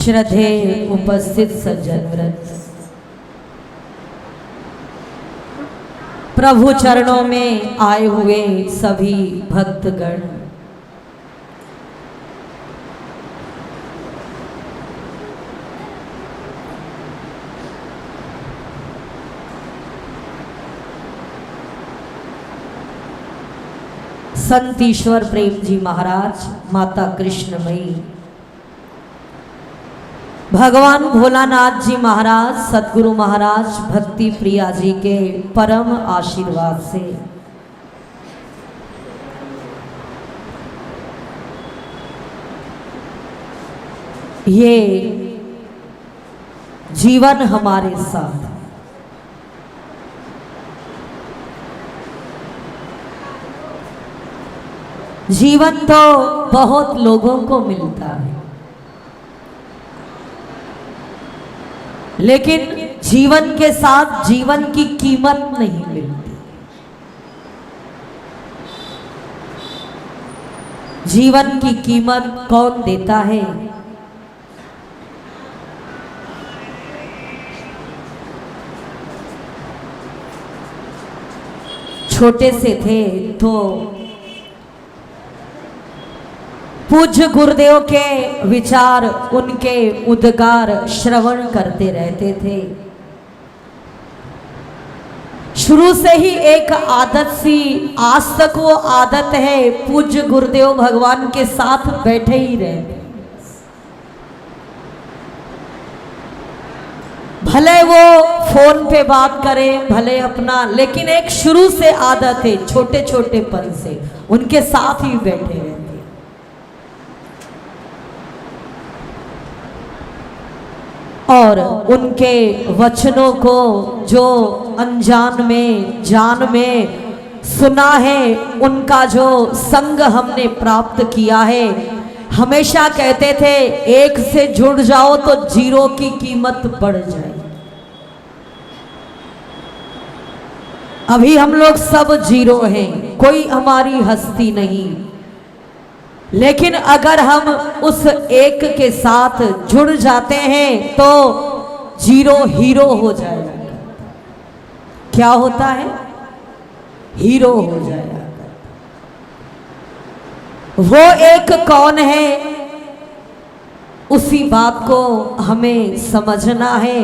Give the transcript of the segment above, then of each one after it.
श्रद्धे उपस्थित सज्जन वृंद, प्रभु चरणों में आए हुए सभी भक्तगण, संत ईश्वर प्रेम जी महाराज, माता कृष्णमयी, भगवान भोलानाथ जी महाराज, सतगुरु महाराज भक्ति प्रिया जी के परम आशीर्वाद से ये जीवन हमारे साथ, जीवन तो बहुत लोगों को मिलता है, लेकिन जीवन के साथ जीवन की कीमत नहीं मिलती। जीवन की कीमत कौन देता है? छोटे से थे तो पूज्य गुरुदेव के विचार, उनके उद्गार श्रवण करते रहते थे। शुरू से ही एक आदत सी, आज तक वो आदत है, पूज्य गुरुदेव भगवान के साथ बैठे ही रहते, भले वो फोन पे बात करें, भले अपना, लेकिन एक शुरू से आदत है, छोटे छोटे पन से उनके साथ ही बैठे रहते। और उनके वचनों को जो अनजान में जान में सुना है, उनका जो संग हमने प्राप्त किया है, हमेशा कहते थे एक से जुड़ जाओ तो जीरो की कीमत बढ़ जाए। अभी हम लोग सब जीरो हैं, कोई हमारी हस्ती नहीं, लेकिन अगर हम उस एक के साथ जुड़ जाते हैं तो जीरो हीरो हो जाएगा। क्या होता है? हीरो हो जाएगा। वो एक कौन है, उसी बात को हमें समझना है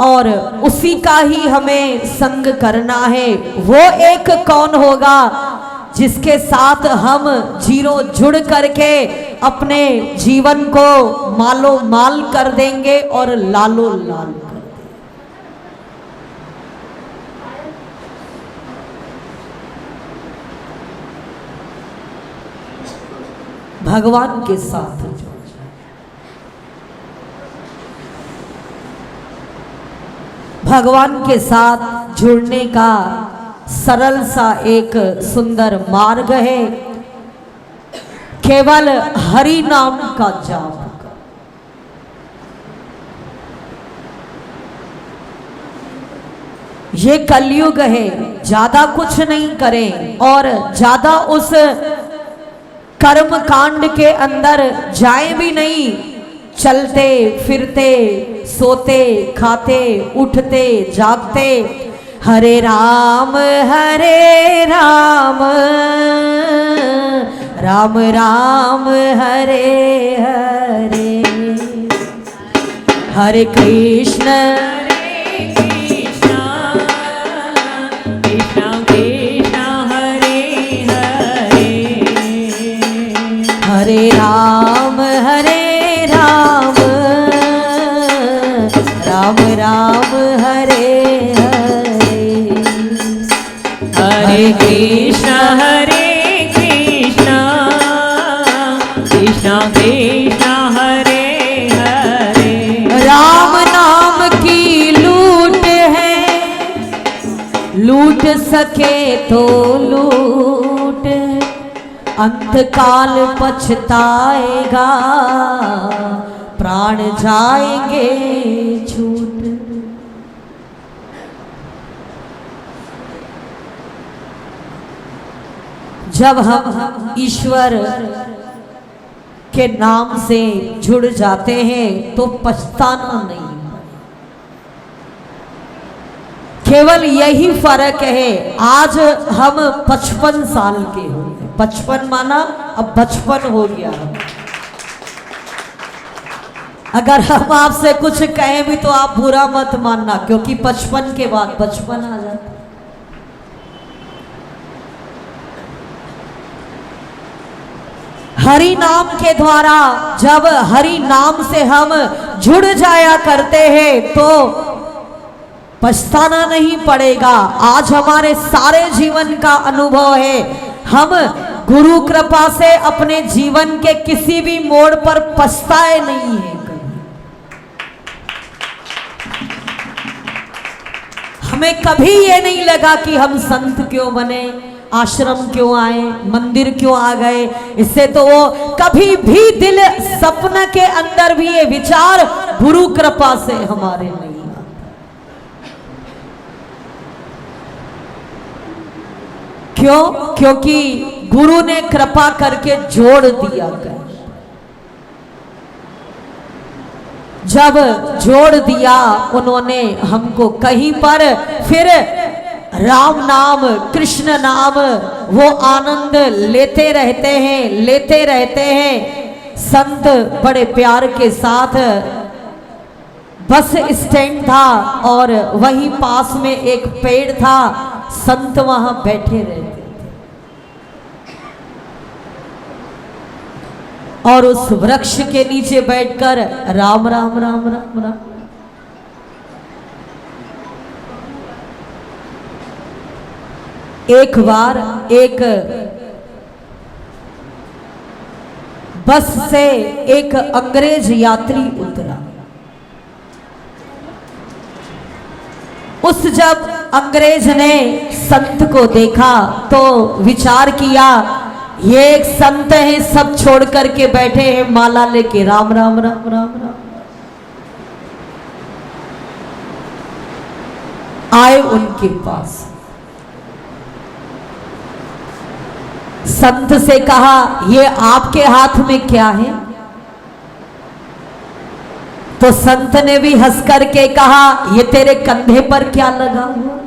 और उसी का ही हमें संग करना है। वो एक कौन होगा जिसके साथ हम जीरो जुड़ करके अपने जीवन को मालो माल कर देंगे और लालो लाल कर देंगे। भगवान के साथ जुड़ जाए। भगवान के साथ जुड़ने का सरल सा एक सुंदर मार्ग है, केवल हरि नाम का जाप। ये कलयुग है, ज्यादा कुछ नहीं करें और ज्यादा उस कर्म कांड के अंदर जाए भी नहीं। चलते फिरते, सोते खाते, उठते जागते, हरे राम राम राम हरे हरे, हरे कृष्ण कृष्ण कृष्ण हरे हरे, हरे राम राम राम हरे हरे, हरे कृष्ण कृष्ण कृष्ण हरे हरे। राम नाम की लूट है, लूट सके तो लूट, अंतकाल पछताएगा, प्राण जाएंगे छूट। जब हम ईश्वर के नाम से जुड़ जाते हैं तो पछताना नहीं। केवल यही फर्क है, आज हम 55 साल के हो गए। 55 माना अब बचपन हो गया। अगर हम आपसे कुछ कहें भी तो आप बुरा मत मानना, क्योंकि 55 के बाद बचपन आ जाता। हरि नाम के द्वारा जब हरि नाम से हम जुड़ जाया करते हैं तो पछताना नहीं पड़ेगा। आज हमारे सारे जीवन का अनुभव है, हम गुरु कृपा से अपने जीवन के किसी भी मोड़ पर पछताए नहीं है। हमें कभी ये नहीं लगा कि हम संत क्यों बने, आश्रम क्यों आए, मंदिर क्यों आ गए। इससे तो वो कभी भी दिल सपना के अंदर भी ये विचार गुरु कृपा से हमारे नहीं आता। क्यों? क्योंकि गुरु ने कृपा करके जोड़ दिया कर। जब जोड़ दिया उन्होंने हमको कहीं पर, फिर राम नाम कृष्ण नाम वो आनंद लेते रहते हैं। संत बड़े प्यार के साथ, बस स्टैंड था और वहीं पास में एक पेड़ था, संत वहां बैठे रहते थे और उस वृक्ष के नीचे बैठकर राम राम राम राम राम। एक बार एक बस से एक अंग्रेज यात्री उतरा। उस जब अंग्रेज ने संत को देखा तो विचार किया, ये एक संत है, सब छोड़ करके बैठे हैं माला लेके, राम राम राम राम राम। आए उनके पास, संत से कहा, ये आपके हाथ में क्या है? तो संत ने भी हंस करके कहा, ये तेरे कंधे पर क्या लगा हुआ?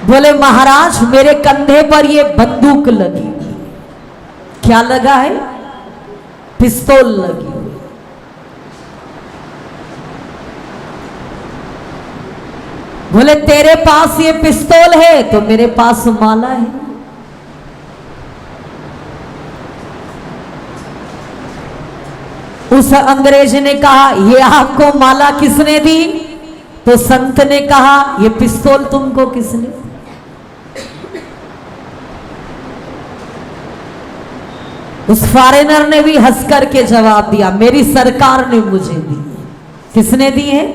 बोले महाराज, मेरे कंधे पर ये बंदूक लगी हुई। क्या लगा है? पिस्तौल लगी हुई। बोले तेरे पास ये पिस्तौल है तो मेरे पास माला है। उस अंग्रेज ने कहा, ये आपको माला किसने दी? तो संत ने कहा, ये पिस्तौल तुमको किसने? उस फॉरेनर ने भी हंस करके जवाब दिया, मेरी सरकार ने मुझे दी। किसने दी है?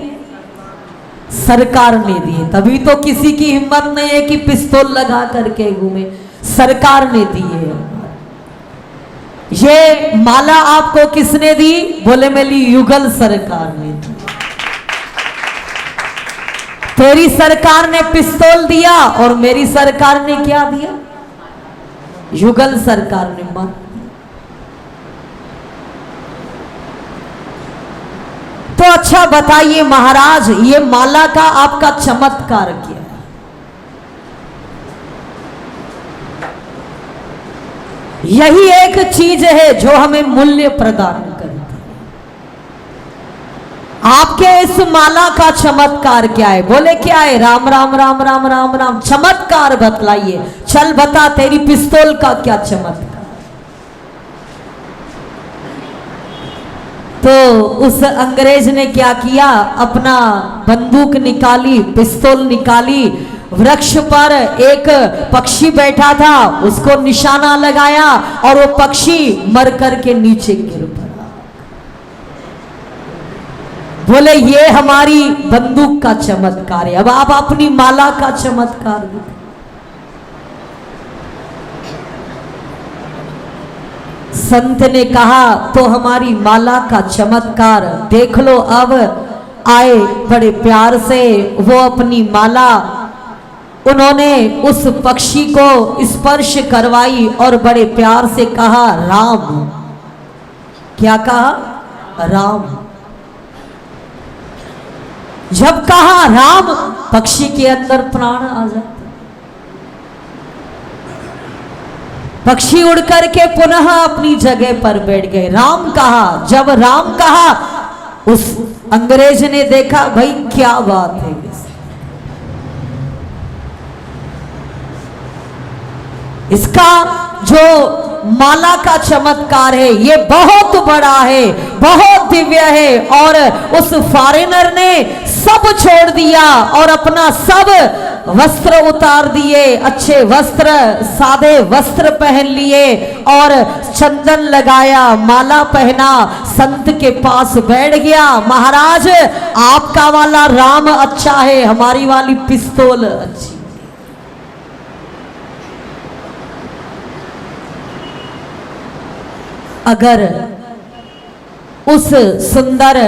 सरकार ने दी। तभी तो किसी की हिम्मत नहीं है कि पिस्तौल लगा करके घूमे, सरकार ने दी है। ये माला आपको किसने दी? बोले मेरी युगल सरकार ने दी। तेरी सरकार ने पिस्तौल दिया और मेरी सरकार ने क्या दिया? युगल सरकार ने माला। तो अच्छा बताइए महाराज, ये माला का आपका चमत्कार क्या है? यही एक चीज है जो हमें मूल्य प्रदान करती है। आपके इस माला का चमत्कार क्या है? बोले क्या है? राम राम राम राम राम राम। चमत्कार बतलाइए, चल बता तेरी पिस्तौल का क्या चमत्कार? तो उस अंग्रेज ने क्या किया, अपना बंदूक निकाली, पिस्तौल निकाली, वृक्ष पर एक पक्षी बैठा था, उसको निशाना लगाया और वो पक्षी मर करके नीचे गिर पड़ा। बोले ये हमारी बंदूक का चमत्कार है। अब आप अपनी माला का चमत्कार दिखाओ। संत ने कहा, तो हमारी माला का चमत्कार देख लो। अब आए बड़े प्यार से, वो अपनी माला उन्होंने उस पक्षी को स्पर्श करवाई और बड़े प्यार से कहा राम। क्या कहा? राम। जब कहा राम, पक्षी के अंदर प्राण आ जाता। पक्षी उड़ करके पुनः अपनी जगह पर बैठ गए। राम कहा। जब राम कहा, उस अंग्रेज ने देखा, भाई क्या बात है, इसका जो माला का चमत्कार है ये बहुत बड़ा है, बहुत दिव्य है। और उस फॉरेनर ने सब छोड़ दिया और अपना सब वस्त्र उतार दिए, अच्छे वस्त्र, सादे वस्त्र पहन लिए और चंदन लगाया, माला पहना, संत के पास बैठ गया। महाराज, आपका वाला राम अच्छा है, हमारी वाली पिस्तौल अच्छी। अगर उस सुंदर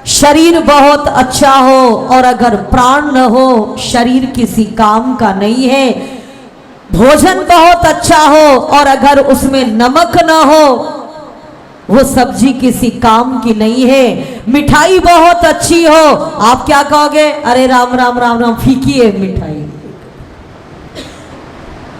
शरीर बहुत अच्छा हो और अगर प्राण न हो, शरीर किसी काम का नहीं है। भोजन बहुत अच्छा हो और अगर उसमें नमक न हो, वो सब्जी किसी काम की नहीं है। मिठाई बहुत अच्छी हो, आप क्या कहोगे? अरे राम राम राम राम, फीकी है मिठाई।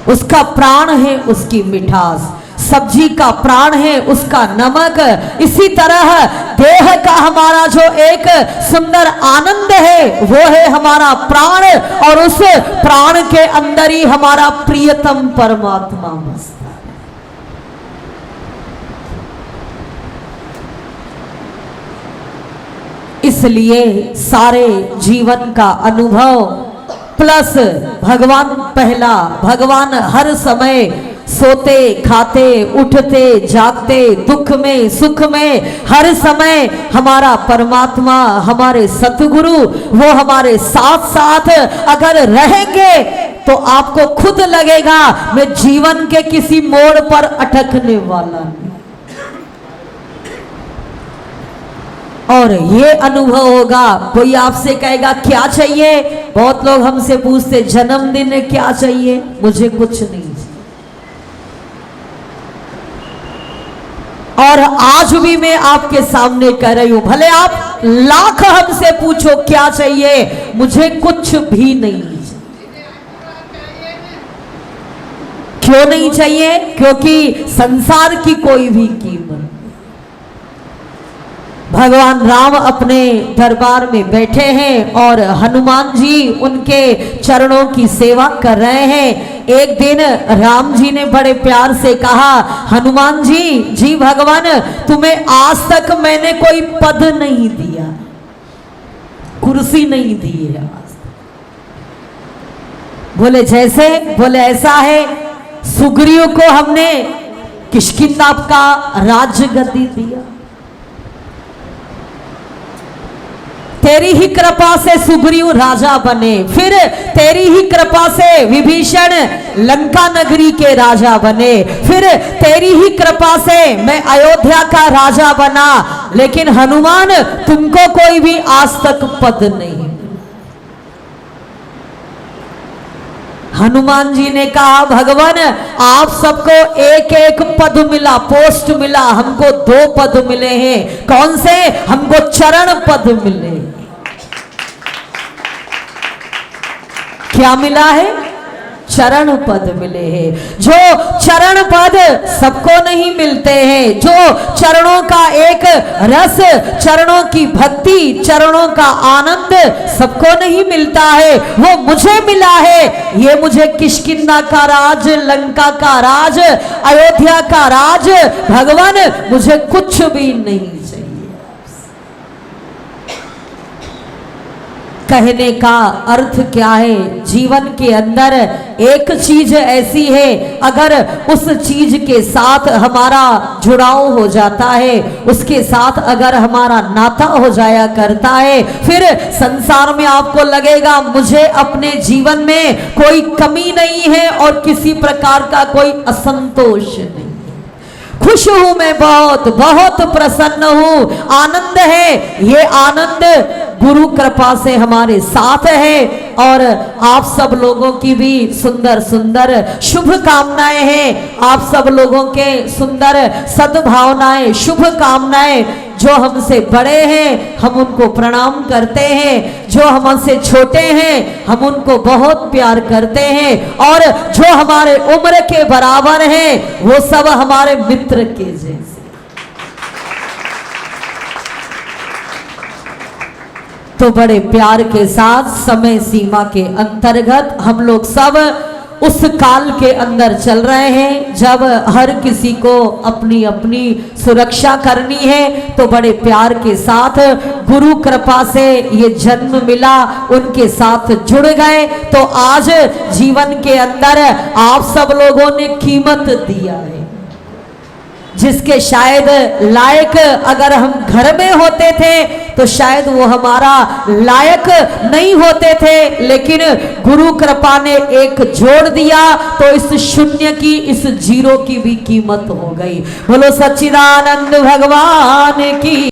उसका प्राण है उसकी मिठास, सब्जी का प्राण है उसका नमक। इसी तरह देह का हमारा जो एक सुंदर आनंद है वो है हमारा प्राण, और उस प्राण के अंदर ही हमारा प्रियतम परमात्मा बसता है। इसलिए सारे जीवन का अनुभव प्लस भगवान पहला, भगवान हर समय सोते, खाते, उठते, जागते, दुख में, सुख में, हर समय हमारा परमात्मा, हमारे सतगुरु, वो हमारे साथ साथ अगर रहेंगे तो आपको खुद लगेगा मैं जीवन के किसी मोड़ पर अटकने वाला नहीं। और ये अनुभव होगा। कोई आपसे कहेगा क्या चाहिए? बहुत लोग हमसे पूछते जन्मदिन क्या चाहिए? मुझे कुछ नहीं। और आज भी मैं आपके सामने कह रही हूं, भले आप लाख हमसे पूछो क्या चाहिए, मुझे कुछ भी नहीं चाहिए। क्यों नहीं चाहिए? क्योंकि संसार की कोई भी कीमत। भगवान राम अपने दरबार में बैठे हैं और हनुमान जी उनके चरणों की सेवा कर रहे हैं। एक दिन राम जी ने बड़े प्यार से कहा, हनुमान जी, जी भगवान, तुम्हें आज तक मैंने कोई पद नहीं दिया, कुर्सी नहीं दी है आज तक। बोले जैसे? बोले ऐसा है, सुग्रीव को हमने किष्किंधा का राज्य गद्दी दिया, तेरी ही कृपा से सुग्रीव राजा बने, फिर तेरी ही कृपा से विभीषण लंका नगरी के राजा बने, फिर तेरी ही कृपा से मैं अयोध्या का राजा बना, लेकिन हनुमान तुमको कोई भी आज तक पद नहीं। हनुमान जी ने कहा, भगवान आप सबको एक एक पद मिला, पोस्ट मिला, हमको 2 पद मिले हैं। कौन से? हमको चरण पद मिले। क्या मिला है? चरण पद मिले हैं। जो चरण पद सबको नहीं मिलते हैं, जो चरणों का एक रस, चरणों की भक्ति, चरणों का आनंद सबको नहीं मिलता है, वो मुझे मिला है। ये मुझे किष्किंधा का राज, लंका का राज, अयोध्या का राज, भगवान मुझे कुछ भी नहीं चाहिए। कहने का अर्थ क्या है? जीवन के अंदर एक चीज ऐसी है, अगर उस चीज के साथ हमारा जुड़ाव हो जाता है, उसके साथ अगर हमारा नाता हो जाया करता है, फिर संसार में आपको लगेगा मुझे अपने जीवन में कोई कमी नहीं है और किसी प्रकार का कोई असंतोष नहीं। खुश हूं मैं, बहुत बहुत प्रसन्न हूं, आनंद है। ये आनंद गुरु कृपा से हमारे साथ है और आप सब लोगों की भी सुंदर सुंदर शुभ कामनाएं हैं। आप सब लोगों के सुंदर सद्भावनाएं, शुभ कामनाएं। जो हमसे बड़े हैं हम उनको प्रणाम करते हैं, जो हमसे छोटे हैं हम उनको बहुत प्यार करते हैं, और जो हमारे उम्र के बराबर हैं वो सब हमारे मित्र के जैसे। तो बड़े प्यार के साथ समय सीमा के अंतर्गत हम लोग सब उस काल के अंदर चल रहे हैं जब हर किसी को अपनी अपनी सुरक्षा करनी है। तो बड़े प्यार के साथ गुरु कृपा से ये जन्म मिला, उनके साथ जुड़ गए। तो आज जीवन के अंदर आप सब लोगों ने कीमत दिया है, जिसके शायद लायक अगर हम घर में होते थे तो शायद वो हमारा लायक नहीं होते थे, लेकिन गुरु कृपा ने एक जोड़ दिया तो इस शून्य की, इस जीरो की भी कीमत हो गई। बोलो सच्चिदानंद भगवान की।